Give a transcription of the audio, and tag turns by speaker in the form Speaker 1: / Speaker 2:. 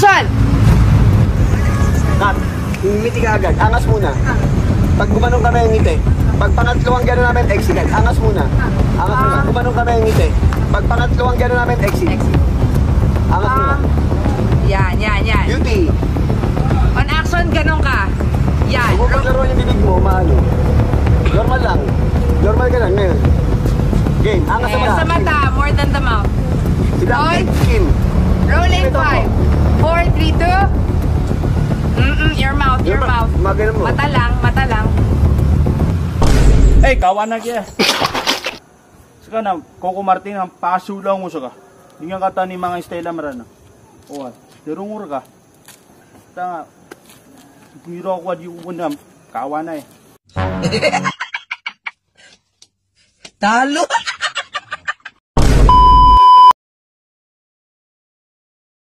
Speaker 1: Action!
Speaker 2: Cut. Ngiti ka agad. Angas muna. Pag gumanong kami ang ngiti. Pag pangatlawang gano'n namin, exit. Angas muna. Angas muna. Gumanong kami ang ngiti. Pag pangatlawang gano'n namin, exit. Angas muna.
Speaker 1: Yan, yan, yan.
Speaker 2: Beauty.
Speaker 1: On action, ganun ka. Yan.
Speaker 2: Kung maglaro yung bibig mo, maano. Normal lang. Normal ka lang ngayon. Game. Angas sa mata.
Speaker 1: Sa mata, more than the mouth.
Speaker 2: Roll. Skin.
Speaker 1: Rolling 5, 4, 3, 2. Your mouth, your mouth.
Speaker 2: Maganon mo.
Speaker 1: Mata lang, mata lang.
Speaker 3: Eh, kawan na kaya. Saka na, Coco Martin, ang pasulaw mo saka. Hindi nga kata ni mga Estela Marana. O, dirungur ka. Tanga, biro ako di upunam. Kawan na eh.
Speaker 1: Talo!